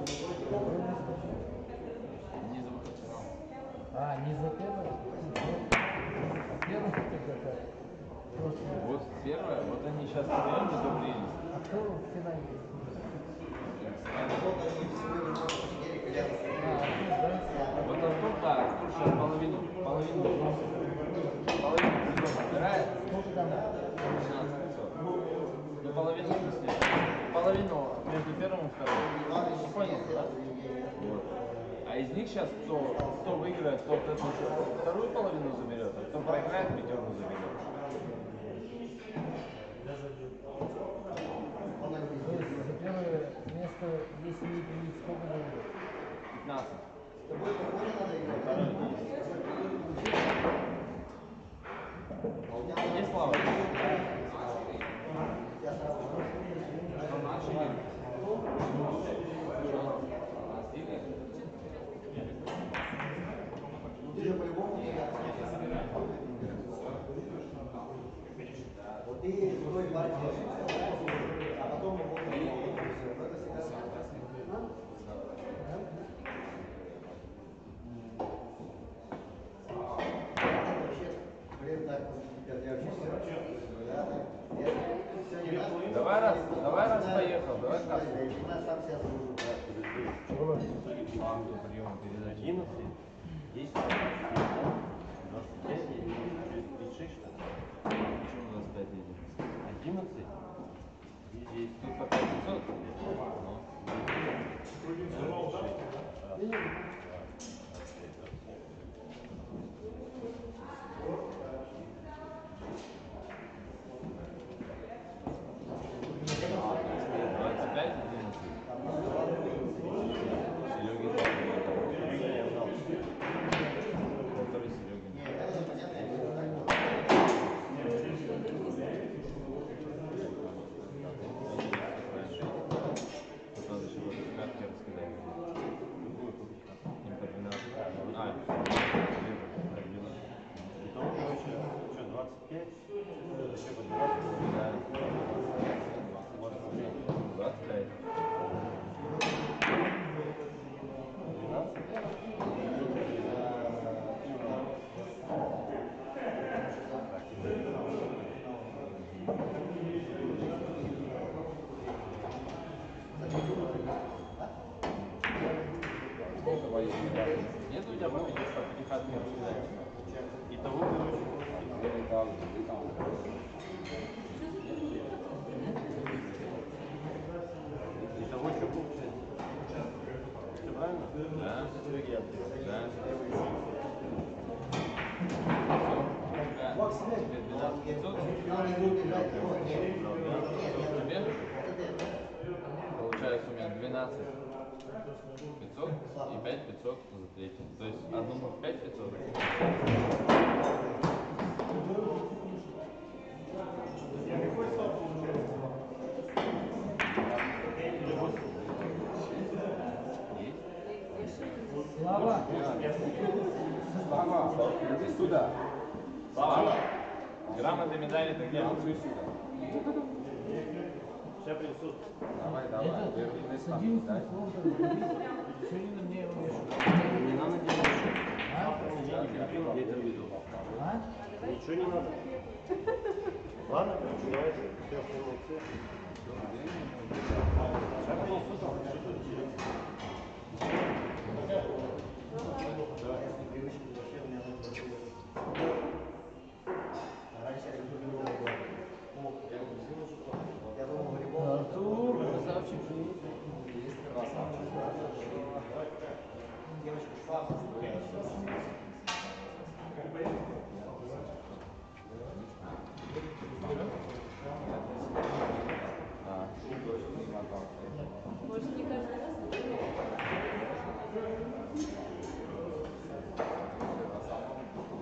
Не за выход финал. А, не за первое? Первое тогда. Вот первое, вот они сейчас вдвоем договорились. А кто в финале? Вот Артур, да, Артур сейчас половину сезона набирает. Сколько там? 16%. Ну, половину, в смысле, половину между первым и вторым. Ну, понял, да? Вот. А из них сейчас кто выиграет, тот эту вторую половину заберет, а кто проиграет, пятерку заберет. То есть за первое место, если не принять, сколько будет? 15. Есть слава? Что начали? Вот ты свой партию, а потом мы будем все. Это всегда вообще, блин, так, я вообще все не надо. Давай раз поехал, давай раз. Я сам себя служу. План приема передачи. 11, 10, 25, 36, что ли? Почему 25 едем? 11 и 10. Тут по 500? Итого, короче, что, 25, еще по 20, 25. 12. Нет у тебя победишь по переходным раскидать? Итого, короче, итого что получается? Все правильно? Да. Сереги отдыхает. Да. Тебе 12 500? Тебе? Получается у меня 12 500 и 5 500 за третий. То есть одному 5 500. Слава! Слава, иди сюда. Слава. Грамоты, медали, ты где? Сейчас принесут. Давай, Это с 11 слов сегодня мне его вешают. Не надо делать. А? Ветер выдал. А? Ничего не надо. Ладно, короче, давайте. Все, молодцы. Сейчас принесут, что тут делать? Артур, красавчик. Может, не каждый раз?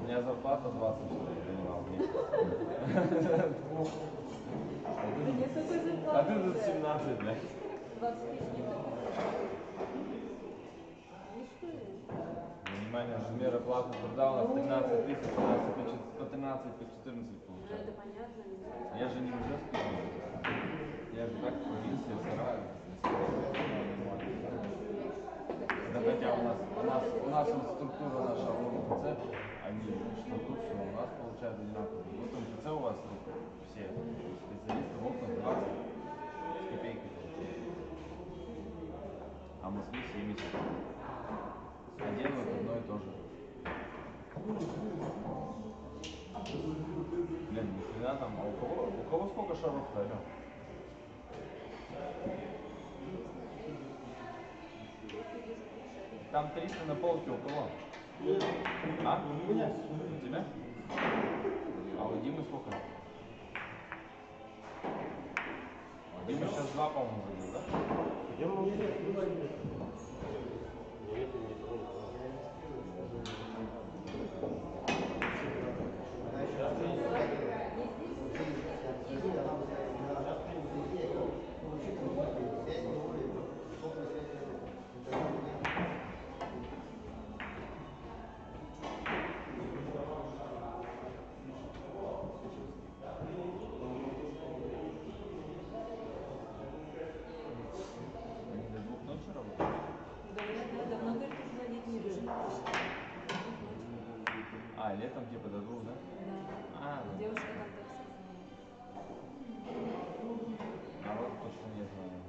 У меня зарплата 20 принимал в месяц. Да нет такой зарплаты. А ты тут 17, блядь. 20 тысяч не такой. Ну что ли? Внимание, размер оплаты труда у нас 13 тысяч, у нас по 13, по 14 Ну получается. это понятно. Я же не уже сказал. Я же так повис, я сараю. у нас вот структура наша ОМЦ, они что тут все у нас получают одинаково. Вот МЦЦ у вас все специалисты в окнах 20 с копейкой получают. А в Москве 70. А делают одно и то же. Блин, ни хрена там, а у кого сколько шаров-то, алё? Там 300 на полке у кого? А? У тебя? А у Димы сколько? У Димы сейчас 2, по-моему, забил, да? Где мы нет, никого. Они до 2 ночи работают? Говорят, да, давно, говорит, уже на летний режим. А, летом типа до 2, да? Да. А, ну. Девушка там так сказала. Народ точно не знаю.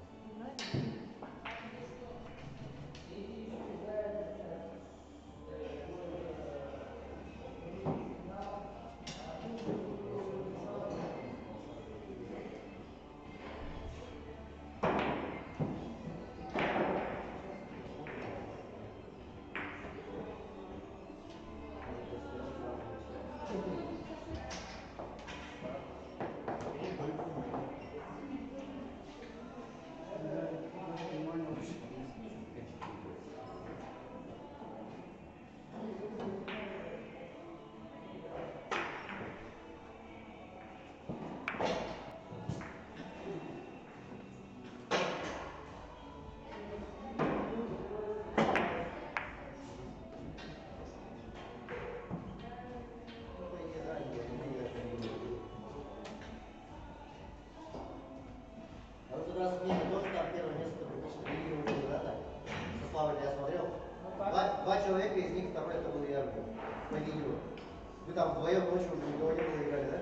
Правильно? А вот раз в мире тоже там первое место практически лидировали, да, так? Со Славой я смотрел. Два человека, из них второй это был я по видео. Вы там вдвоем ночью уже никого не было играли, да?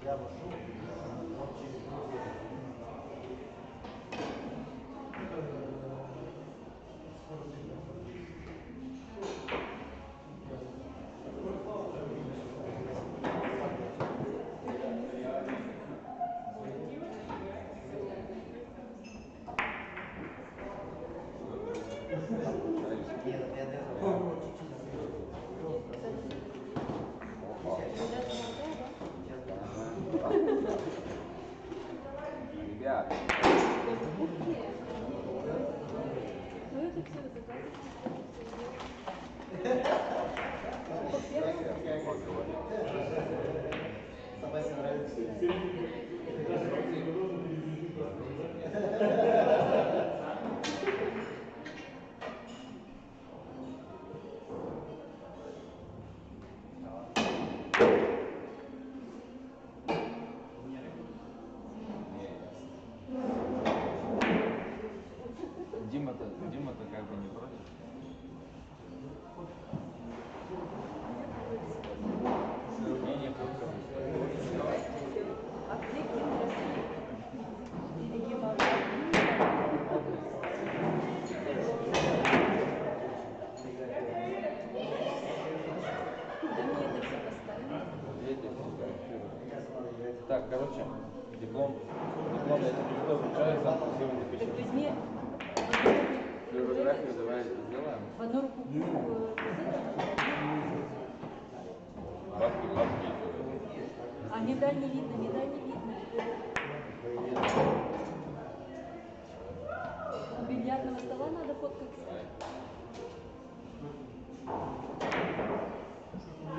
Я вошел, он через Ребят, Ну это все заказывается. Собаке нравится. Дима-то как бы не против. Не фотка. Аптеки или геморрой. Куда мне это все поставить? Видите? Так, короче, диплом я тебе что вручаю, сам красиво Так напишу. возьми Флюорографию давай сделаем. в одну руку Бабки. а медаль не видно, медаль не видно. У бильярдного стола надо фоткаться.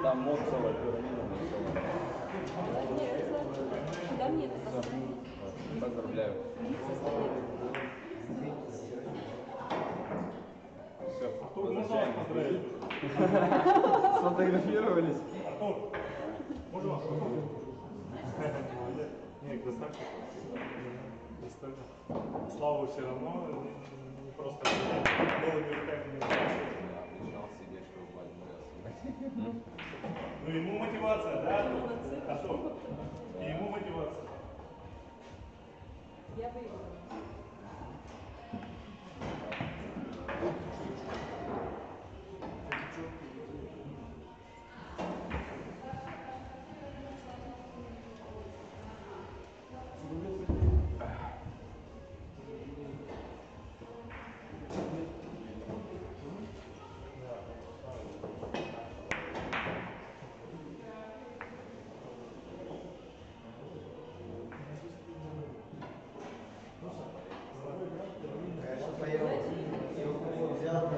Там Мопсова, пирамида Мопсова. Нет, куда мне это поставить? Поздравляю. Лица стоят. Все, Артур, можно вас поздравить? сфотографировались. Артур, можно вас поздравить? Нет, достаточно. Достаточно. Славу все равно, не просто голыми руками не участвует. Начинал сидеть, чтобы бать. Ну ему мотивация, да? Артур? И ему мотивация. Я выиграла. Конечно, поехал. И взял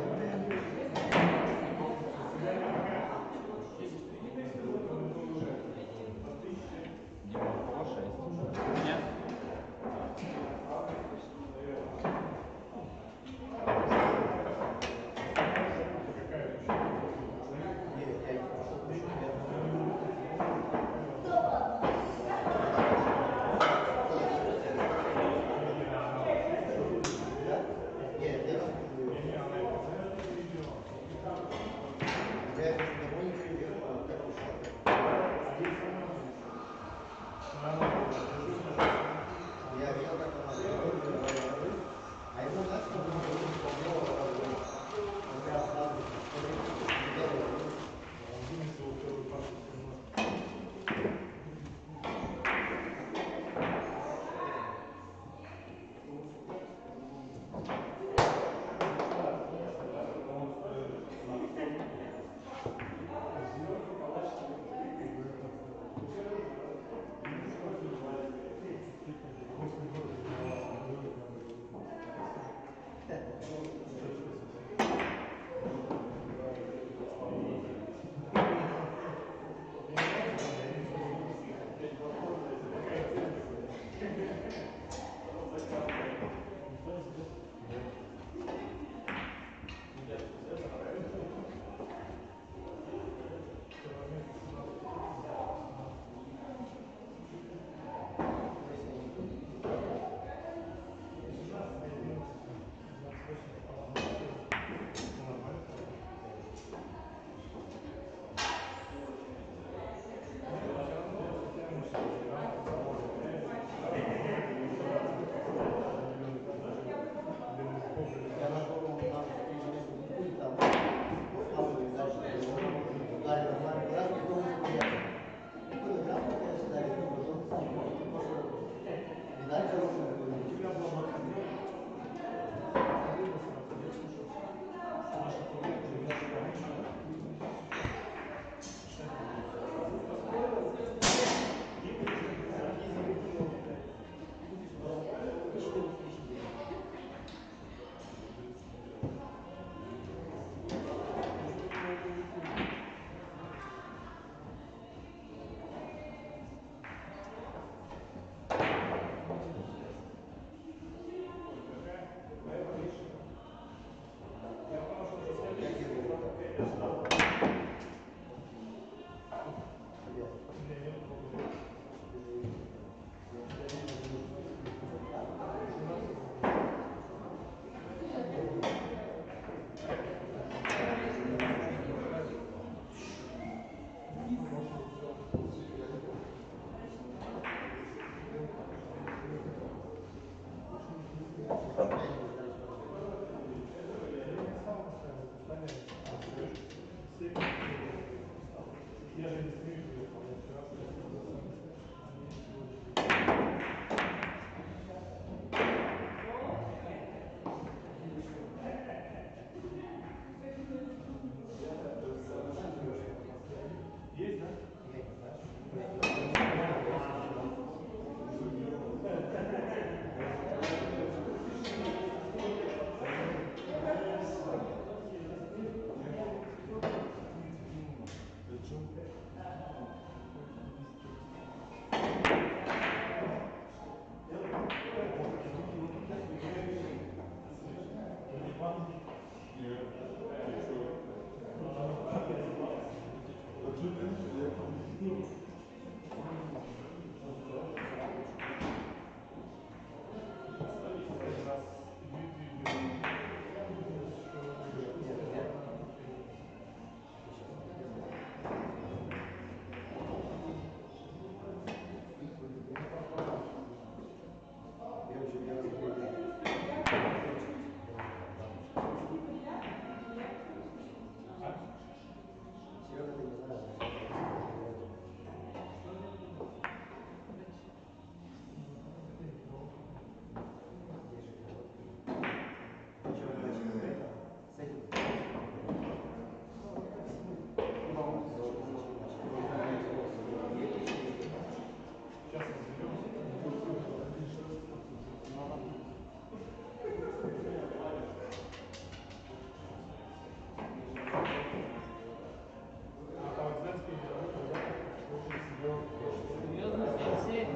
Серьезно, Алексей?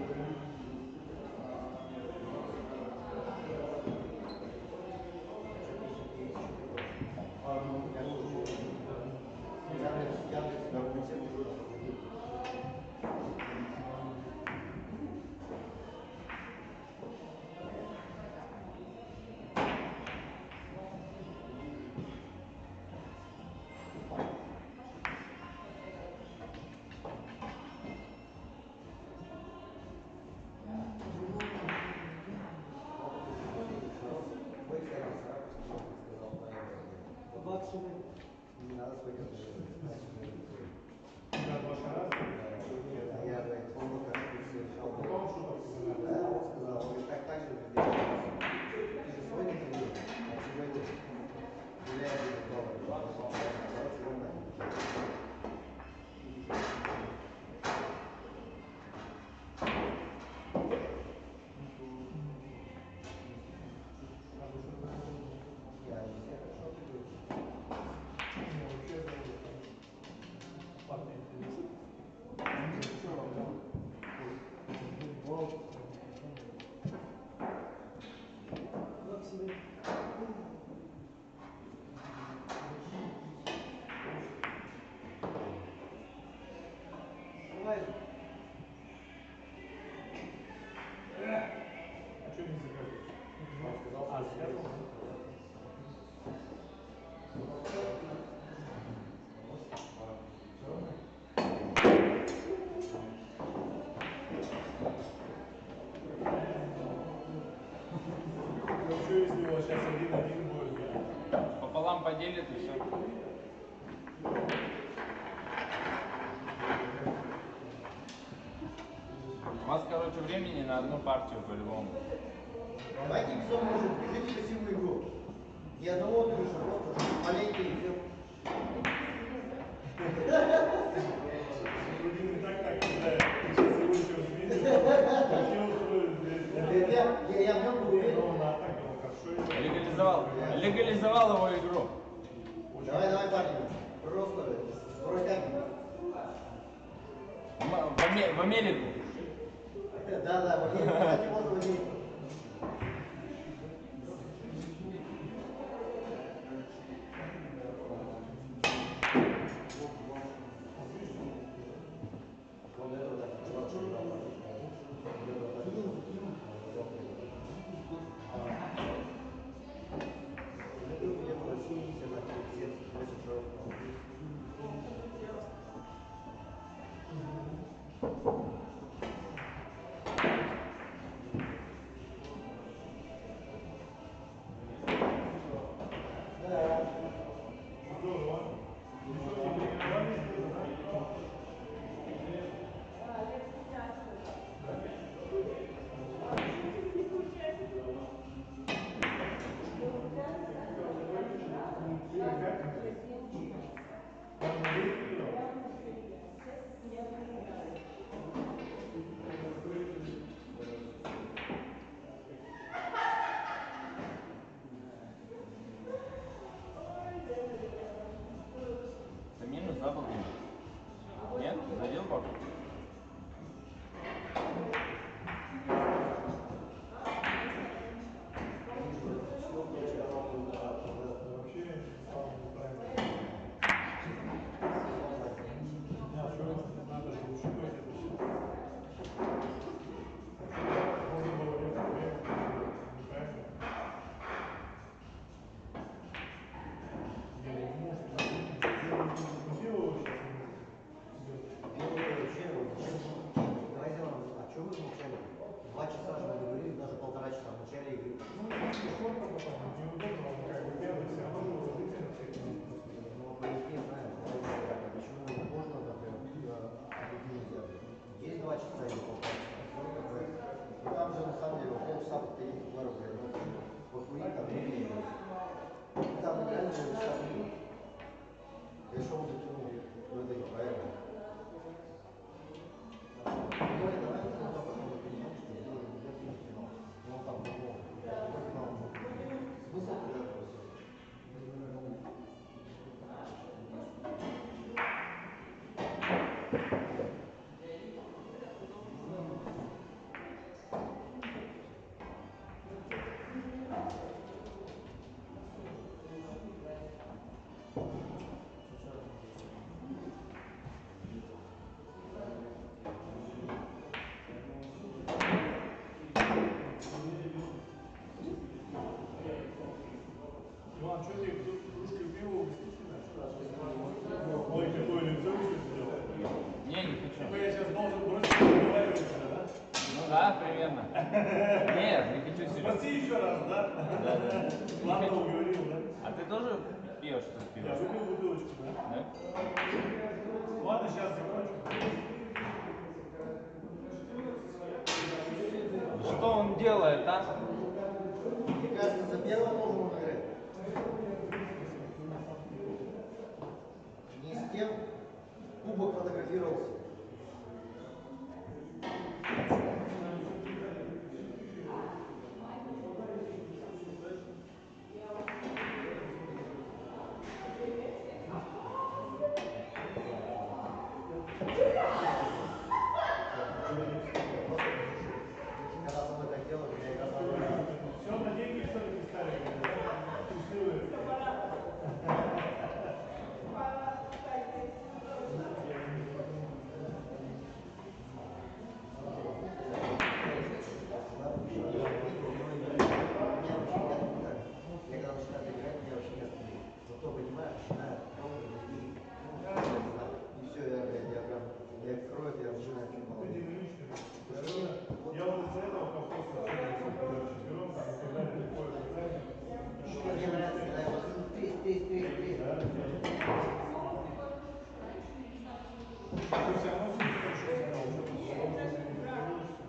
Не надо свой Я два раз. я помню, как ты решал. Да, он сказал, он говорит, так же ты же сегодня тренируешь, а сегодня гуляешь $10. Короче, ровно. Я не знаю, что ты говоришь. Бывает. А что не заказываешь? А, связано? Ну что, если у вас сейчас 1-1 будет, да? Пополам поделит и все. У вас, короче, времени на одну партию по-любому. Давайте все можем, держите красивую игру. Ни одного плюса, просто маленький и все. Вроде не так, когда ты сейчас его еще увидел, хотел устроить здесь. Я в нем был уверен. Но он атака, ну хорошо. Легализовал его игру. Давай, парни. Просто бросай. В Америку. Да, вот я, кстати, можно вот здесь. Здорово. Да, да. Ладно, уговорил, да? А ты тоже пьешь тут Я пиво? выпил бутылочку, да? Да? Ладно, сейчас закончу. Что он делает, а? Мне кажется, за первого тоже можно играть. Не с тем кубок фотографировался. Когда со мной так делают, я играл. Все, на деньги все-таки ставили. Счастливые. Я когда начинаю играть, меня вообще не остановить. Но кто понимает, начинает ровно и все, я прям, я кровь, я начинаю чуть Я вот из-за этого колхоз четвером, там, и так далее, такое задание. Мне нравится, когда я вот три.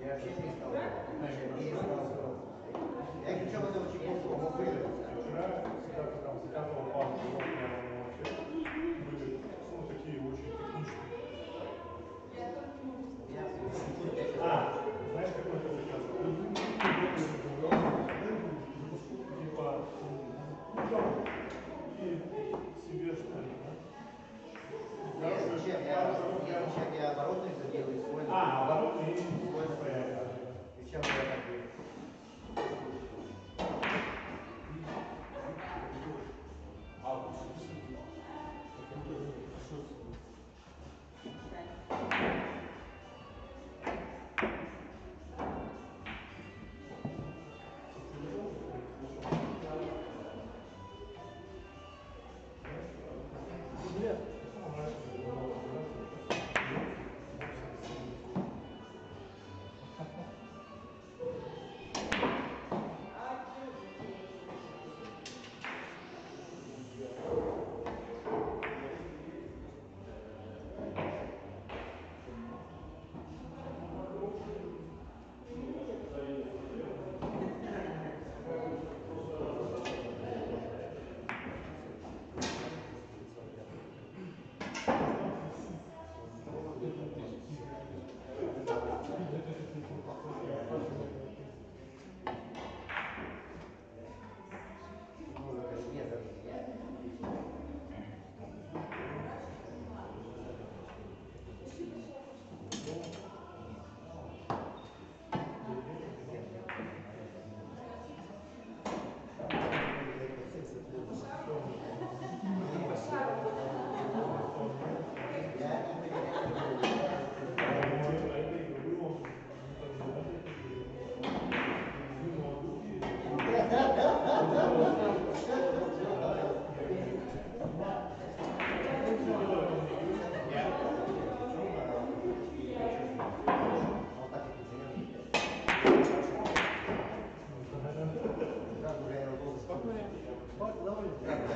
Я вообще перестал играть. Я причем это очень плохо мог выиграть. Вчера, когда ты там заказывал пару блоков, вообще были, ну, такие очень технические. Знаешь, какой ты заказывал? Типа, и себе, что ли, да? Зачем я оборотный забил и свой. Оборотный и свой например. И чем я так делаю?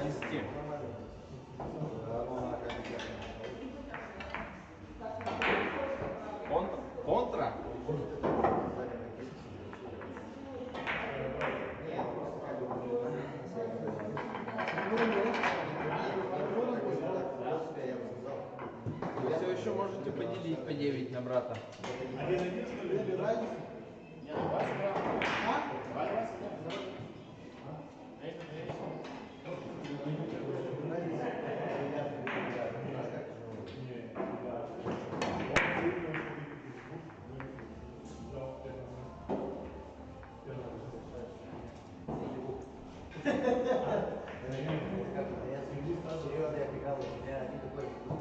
Десяти. Контра? Вы все еще можете поделить по 9 на брата. Серьезно, я прикалываюсь, у меня один такой, он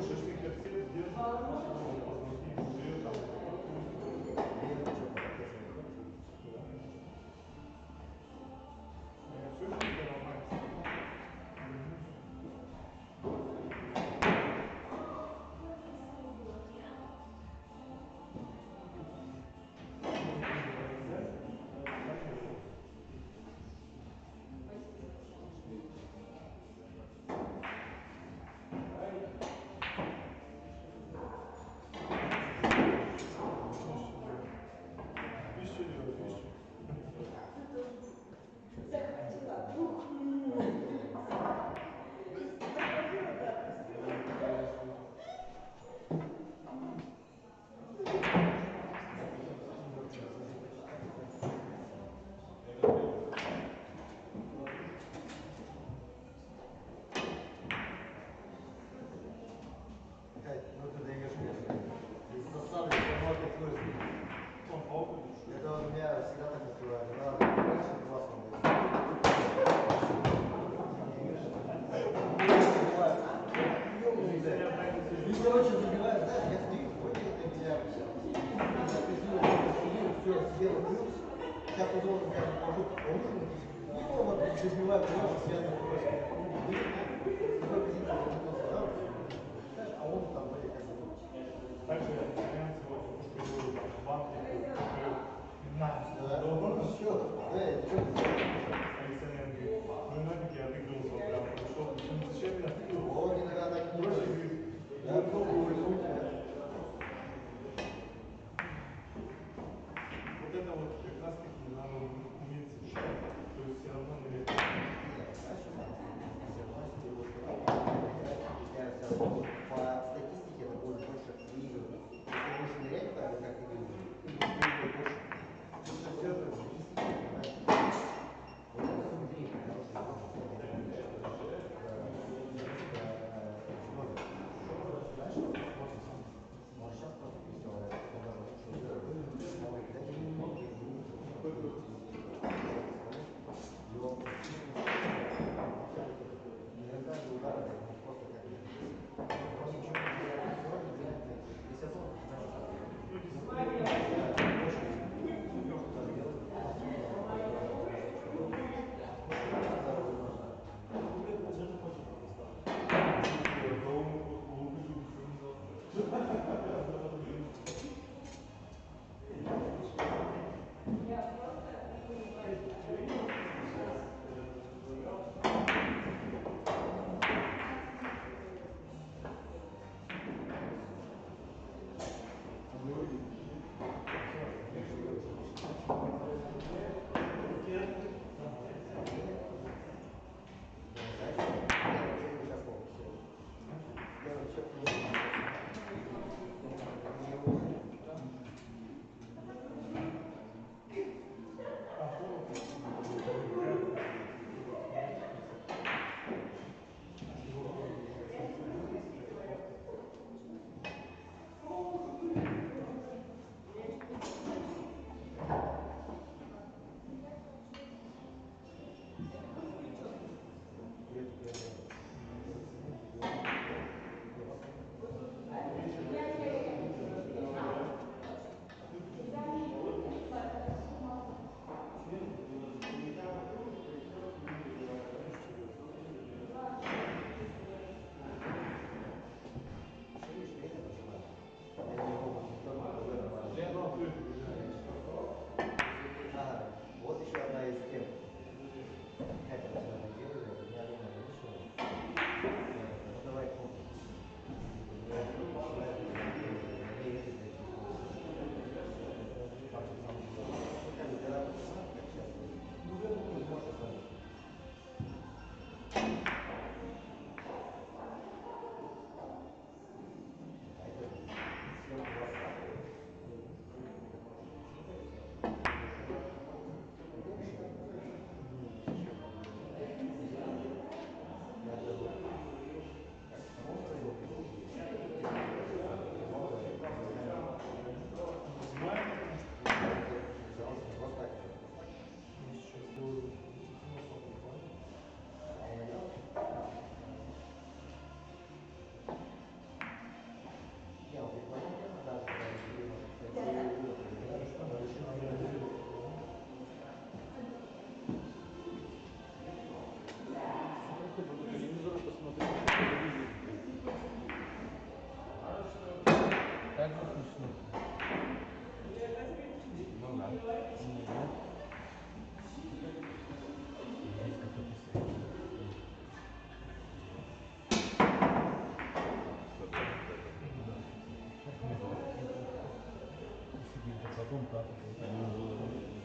Шашлык перцеп держит, позвонки, живет там. Все же тебе нормально. Пищу делать, пищу. Ну ты даешь мне. Засады, что можно слышать. Он похуй. Это у меня всегда так называют. Надо больше классом если очень забивают, знаешь, я стою, вроде это нельзя. Все, сделал плюс. Сейчас он должен, скажем, поход поужинать. Ну, вот, забиваю плюс, связано просто. Какой позиции он готов, да? А он там вроде как бы. Также вариант сегодня пошкодил банки, на, Да, ну что, Александр говорит, ну нафиг я отыгрывался прям, пошел, ну зачем я отыгрывался? вот иногда так не Проще, проще. говорит, Я пробую рисунки, да. вот это вот как раз таки надо уметь сочетать, то есть все равно, наверное,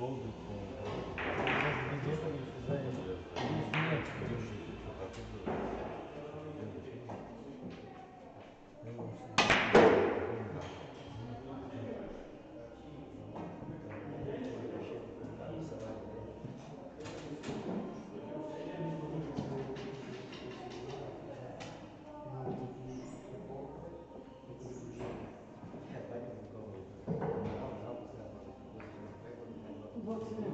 Где-то здесь нет. Вот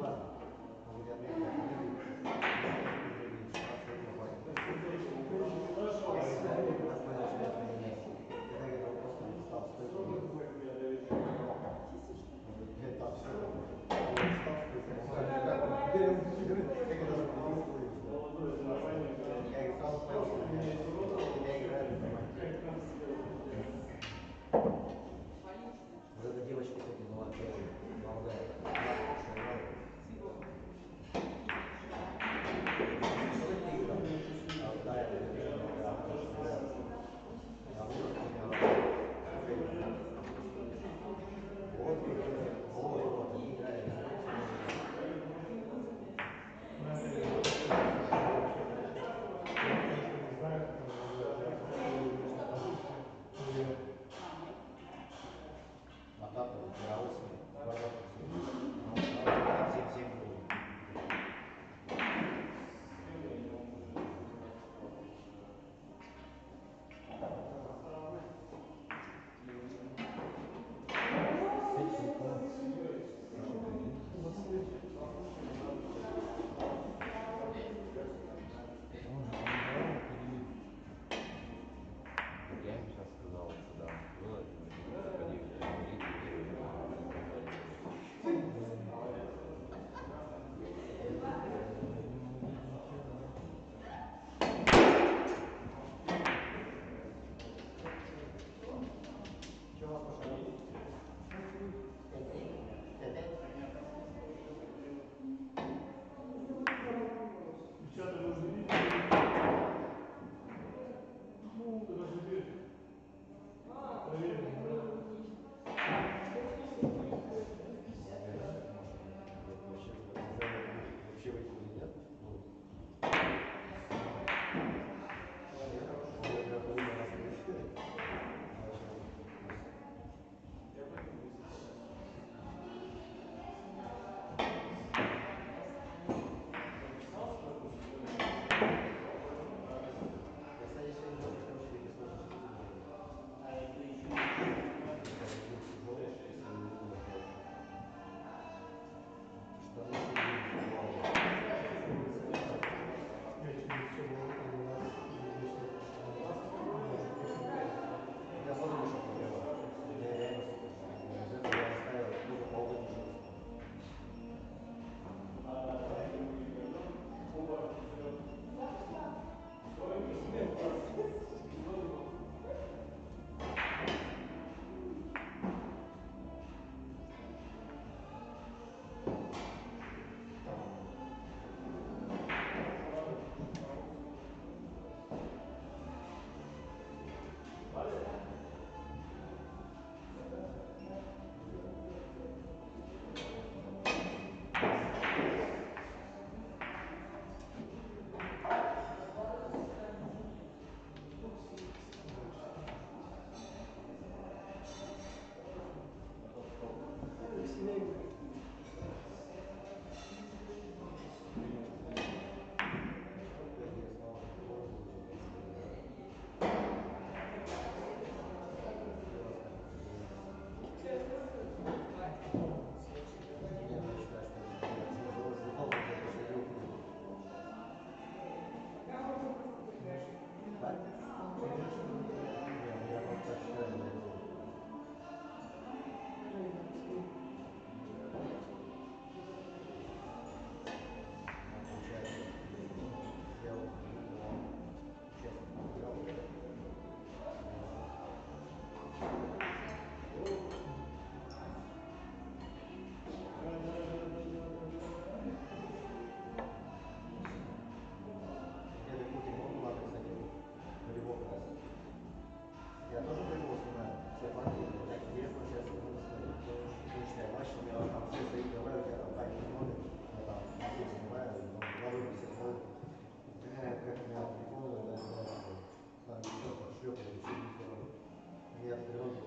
я вперед.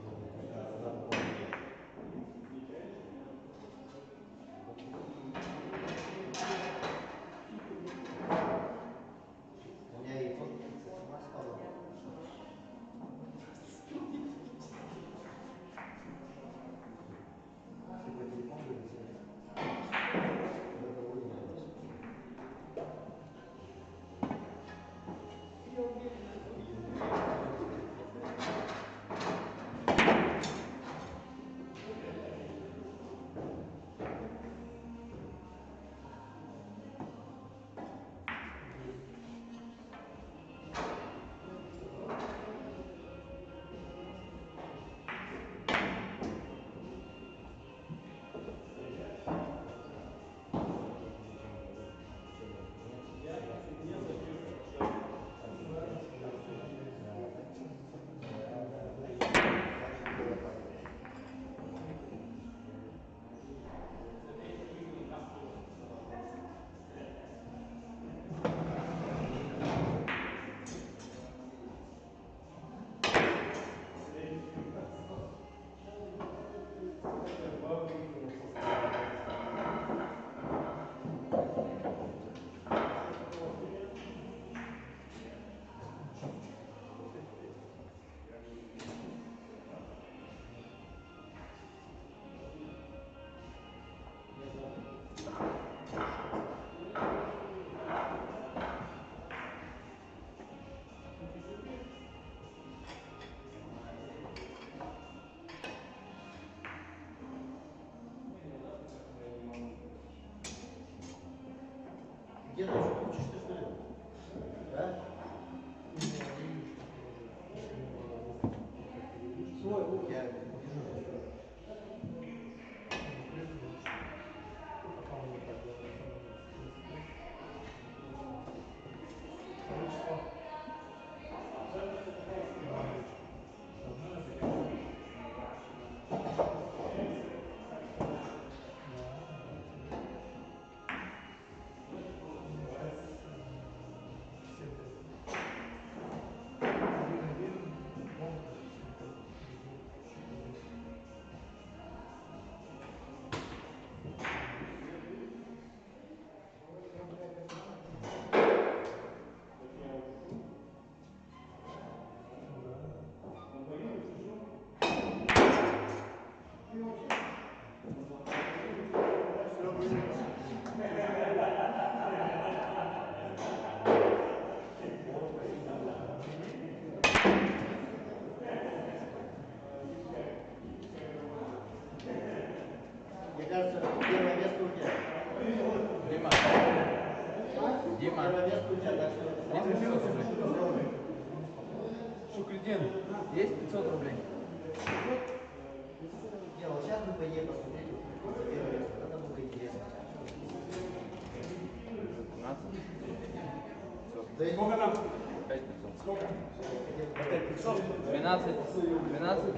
У меня и фотки сама стала. Ты по телефону вылетели? Это будет. Где ты учишься, что ли? Да? Я вижу. Мне кажется, первое место у тебя. Дима. Дима. Первое место у тебя, так что... Есть 500 рублей? Шукридин, есть 500 рублей? Не, вот сейчас мы поедем посмотреть вот за первое место. Это было интересно. 15. Да и Сколько там? 5 500. Сколько? 12 500.